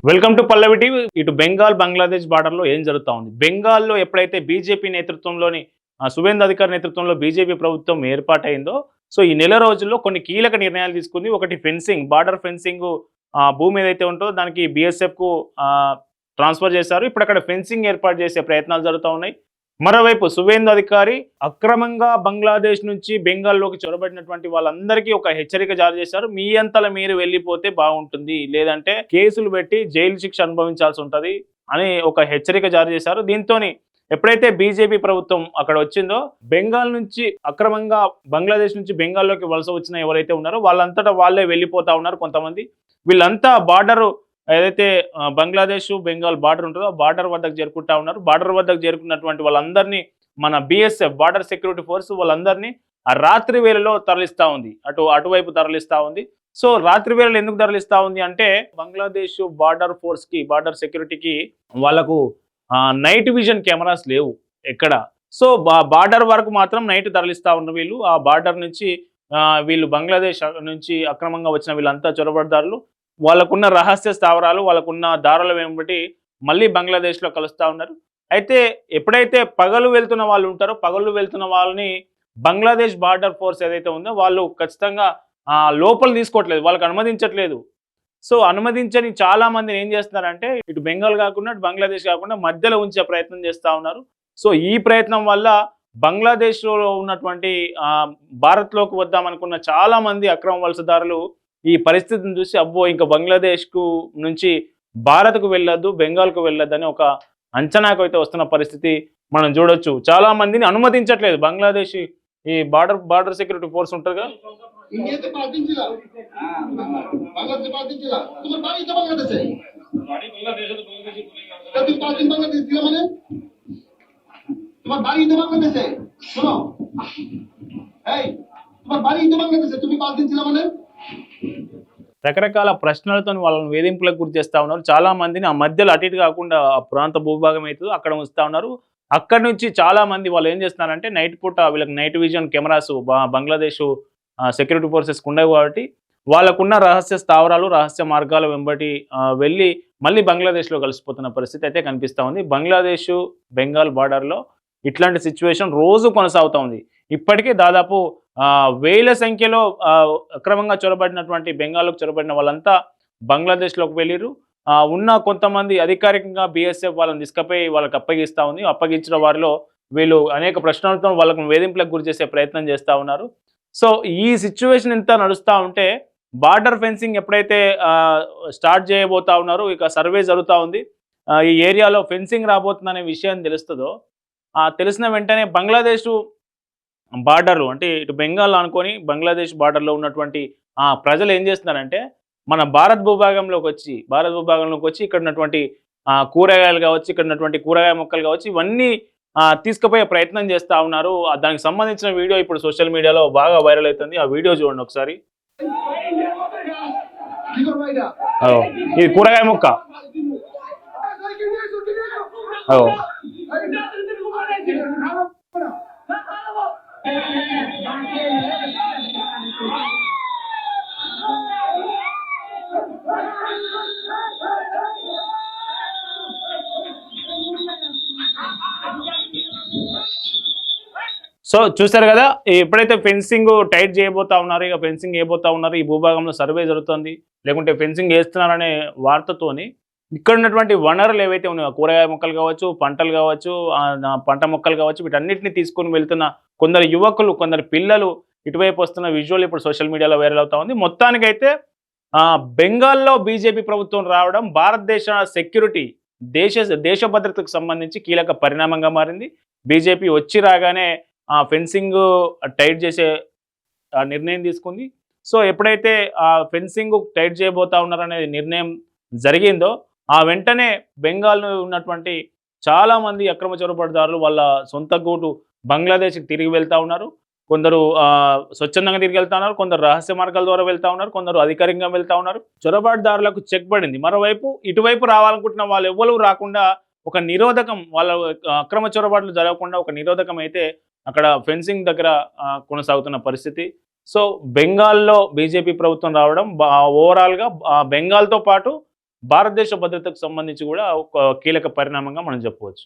Welcome to Pallavi TV. ఇటు బెంగాల్ బంగ్లాదేశ్ బార్డర్లో ఏం జరుగుతూ ఉంది? బెంగాల్లో ఎప్పుడైతే బీజేపీ నేతృత్వంలోని సువేందు అధికారి నేతృత్వంలో బీజేపీ ప్రభుత్వం ఏర్పాటైందో, సో ఈ నెల రోజుల్లో కొన్ని కీలక నిర్ణయాలు తీసుకుంది. ఒకటి ఫెన్సింగ్, బార్డర్ ఫెన్సింగ్ భూమి ఏదైతే ఉంటుందో దానికి బీఎస్ఎఫ్కు ట్రాన్స్ఫర్ చేశారు. ఇప్పుడు అక్కడ ఫెన్సింగ్ ఏర్పాటు చేసే ప్రయత్నాలు జరుగుతూ ఉన్నాయి. మరోవైపు సువేందు అధికారి అక్రమంగా బంగ్లాదేశ్ నుంచి బెంగాల్లోకి చొరబడినటువంటి వాళ్ళందరికీ ఒక హెచ్చరిక జారీ చేశారు. మీ అంతలో మీరు వెళ్ళిపోతే బాగుంటుంది, లేదంటే కేసులు పెట్టి జైలు శిక్ష అనుభవించాల్సి ఉంటుంది అని ఒక హెచ్చరిక జారీ చేశారు. దీంతో ఎప్పుడైతే బీజేపీ ప్రభుత్వం అక్కడ వచ్చిందో, బెంగాల్ నుంచి అక్రమంగా బంగ్లాదేశ్ నుంచి బెంగాల్లోకి వలస వచ్చిన ఎవరైతే ఉన్నారో వాళ్ళంతటా వాళ్ళే వెళ్ళిపోతా ఉన్నారు కొంతమంది. వీళ్ళంతా బార్డరు ఏదైతే బంగ్లాదేశ్ బెంగాల్ బార్డర్ ఉంటుందో ఆ బార్డర్ వద్దకు చేరుకుంటా ఉన్నారు. బార్డర్ వద్దకు చేరుకున్నటువంటి వాళ్ళందరినీ మన బీఎస్ఎఫ్ బార్డర్ సెక్యూరిటీ ఫోర్స్ వాళ్ళందరినీ ఆ రాత్రి వేళలో తరలిస్తూ ఉంది, అటువైపు తరలిస్తూ ఉంది. సో రాత్రి వేళలు ఎందుకు తరలిస్తూ ఉంది అంటే, బంగ్లాదేశ్ బార్డర్ ఫోర్స్కి బార్డర్ సెక్యూరిటీకి వాళ్ళకు నైట్ విజన్ కెమెరాస్ లేవు ఎక్కడ. సో బార్డర్ వరకు మాత్రం నైట్ తరలిస్తూ ఉన్న వీళ్ళు. ఆ బార్డర్ నుంచి వీళ్ళు బంగ్లాదేశ్ నుంచి అక్రమంగా వచ్చిన వీళ్ళంతా చొరబడిదారులు వాళ్ళకున్న రహస్య స్థావరాలు, వాళ్ళకున్న దారుల వెంబడి మళ్ళీ బంగ్లాదేశ్లో కలుస్తూ ఉన్నారు. అయితే ఎప్పుడైతే పగలు వెళ్తున్న వాళ్ళు ఉంటారో, పగలు వెళ్తున్న వాళ్ళని బంగ్లాదేశ్ బార్డర్ ఫోర్స్ ఏదైతే ఉందో వాళ్ళు ఖచ్చితంగా లోపల తీసుకోవట్లేదు, వాళ్ళకి అనుమతించట్లేదు. సో అనుమతించని చాలా మందిని ఏం చేస్తున్నారంటే, ఇటు బెంగాల్ కాకుండా ఇటు బంగ్లాదేశ్ కాకుండా మధ్యలో ఉంచే ప్రయత్నం చేస్తూ ఉన్నారు. సో ఈ ప్రయత్నం వల్ల బంగ్లాదేశ్లో ఉన్నటువంటి భారత్లోకి వద్దామనుకున్న చాలా మంది అక్రమ వలసదారులు ఈ పరిస్థితిని చూసి అబ్బో ఇంకా బంగ్లాదేశ్కు నుంచి భారత్కు వెళ్ళొద్దు, బెంగాల్కు వెళ్ళొద్దు అని ఒక అంచనాకు అయితే వస్తున్న పరిస్థితి మనం చూడొచ్చు. చాలా మందిని అనుమతించట్లేదు బంగ్లాదేశ్ ఈ బార్డర్ సెక్యూరిటీ ఫోర్స్ ఉంటారు కదా. రకరకాల ప్రశ్నలతో వాళ్ళని వేధింపులకు గురి చేస్తూ ఉన్నారు. చాలా మందిని ఆ మధ్యలో అటు ఇటు కాకుండా ఆ ప్రాంత భూభాగం అవుతుందో అక్కడ ఉంచుతా ఉన్నారు. అక్కడి నుంచి చాలా మంది వాళ్ళు ఏం చేస్తున్నారంటే, నైట్ పూట వీళ్ళకి night vision cameras Bangladesh security ఫోర్సెస్కి ఉండవు కాబట్టి వాళ్ళకున్న రహస్య స్థావరాలు, రహస్య మార్గాల వెంబడి వెళ్ళి మళ్ళీ బంగ్లాదేశ్లో కలిసిపోతున్న పరిస్థితి అయితే కనిపిస్తూ ఉంది. బంగ్లాదేశ్ బెంగాల్ బార్డర్లో ఇట్లాంటి సిచ్యువేషన్ రోజు కొనసాగుతూ ఉంది. ఇప్పటికే దాదాపు వేల సంఖ్యలో అక్రమంగా చొరబడినటువంటి బెంగాల్లోకి చొరబడిన వాళ్ళంతా బంగ్లాదేశ్లోకి వెళ్ళిరు. ఉన్న కొంతమంది అధికారికంగా బీఎస్ఎఫ్ వాళ్ళని తీసుకుపోయి వాళ్ళకి అప్పగిస్తూ ఉంది. అప్పగించిన వారిలో వీళ్ళు అనేక ప్రశ్నలతో వాళ్ళకు వేధింపులకు గురి చేసే ప్రయత్నం చేస్తూ ఉన్నారు. సో ఈ సిచ్యువేషన్ ఇంత నడుస్తూ ఉంటే, బార్డర్ ఫెన్సింగ్ ఎప్పుడైతే స్టార్ట్ చేయబోతా ఉన్నారో, ఇక సర్వే జరుగుతూ ఉంది, ఈ ఏరియాలో ఫెన్సింగ్ రాబోతుందనే విషయం తెలుస్తుందో, తెలిసిన వెంటనే బంగ్లాదేశ్ బార్డర్లు అంటే ఇటు బెంగాల్ అనుకొని బంగ్లాదేశ్ బార్డర్లో ఉన్నటువంటి ప్రజలు ఏం చేస్తున్నారంటే, మన భారత్ భూభాగంలోకి వచ్చి ఇక్కడ ఉన్నటువంటి కూరగాయలు కావచ్చు, ఇక్కడ ఉన్నటువంటి కూరగాయ మొక్కలు కావచ్చు, ఇవన్నీ తీసుకుపోయే ప్రయత్నం చేస్తూ ఉన్నారు. దానికి సంబంధించిన వీడియో ఇప్పుడు సోషల్ మీడియాలో బాగా వైరల్ అవుతుంది. ఆ వీడియో చూడండి ఒకసారి. ఇది కూరగాయ మొక్క. సో చూసారు కదా, ఎప్పుడైతే ఫెన్సింగ్ టైట్ చేయబోతా ఉన్నారు, ఇక ఫెన్సింగ్ వేయబోతా ఉన్నారు, ఈ భూభాగంలో సర్వే జరుగుతుంది, లేకుంటే ఫెన్సింగ్ వేస్తున్నారనే వార్తతోని ఇక్కడ ఉన్నటువంటి వనరులు ఏవైతే ఉన్నాయో, కూరగాయ మొక్కలు కావచ్చు, పంటలు కావచ్చు, పంట మొక్కలు కావచ్చు, వీటన్నిటిని తీసుకొని వెళ్తున్న కొందరు యువకులు, కొందరు పిల్లలు ఇటువైపు వస్తున్న విజువల్ ఇప్పుడు సోషల్ మీడియాలో వైరల్ అవుతా ఉంది. మొత్తానికైతే బెంగాల్లో బీజేపీ ప్రభుత్వం రావడం భారతదేశ సెక్యూరిటీ, దేశ భద్రతకు సంబంధించి కీలక పరిణామంగా మారింది. బీజేపీ వచ్చి రాగానే ఫెన్సింగ్ టైట్ చేసే నిర్ణయం తీసుకుంది. సో ఎప్పుడైతే ఫెన్సింగ్ టైట్ చేయబోతా ఉన్నారనే నిర్ణయం జరిగిందో, వెంటనే బెంగాల్లో ఉన్నటువంటి చాలామంది అక్రమ చొరబడిదారులు వాళ్ళ సొంత గూటు బంగ్లాదేశ్కి తిరిగి వెళ్తూ ఉన్నారు. కొందరు స్వచ్ఛందంగా తిరిగి వెళ్తా ఉన్నారు, కొందరు రహస్య మార్గాల ద్వారా వెళ్తూ ఉన్నారు, కొందరు అధికారికంగా వెళ్తూ ఉన్నారు. చొరబాటుదారులకు చెక్ పడింది. మరోవైపు ఇటువైపు రావాలనుకుంటున్న వాళ్ళు ఎవ్వరూ రాకుండా ఒక నిరోధకం, వాళ్ళ అక్రమ చొరబాట్లు జరగకుండా ఒక నిరోధకం అయితే అక్కడ ఫెన్సింగ్ దగ్గర కొనసాగుతున్న పరిస్థితి. సో బెంగాల్లో బీజేపీ ప్రభుత్వం రావడం ఓవరాల్గా బెంగాల్తో పాటు భారతదేశ భద్రతకు సంబంధించి కూడా ఒక కీలక పరిణామంగా మనం చెప్పవచ్చు.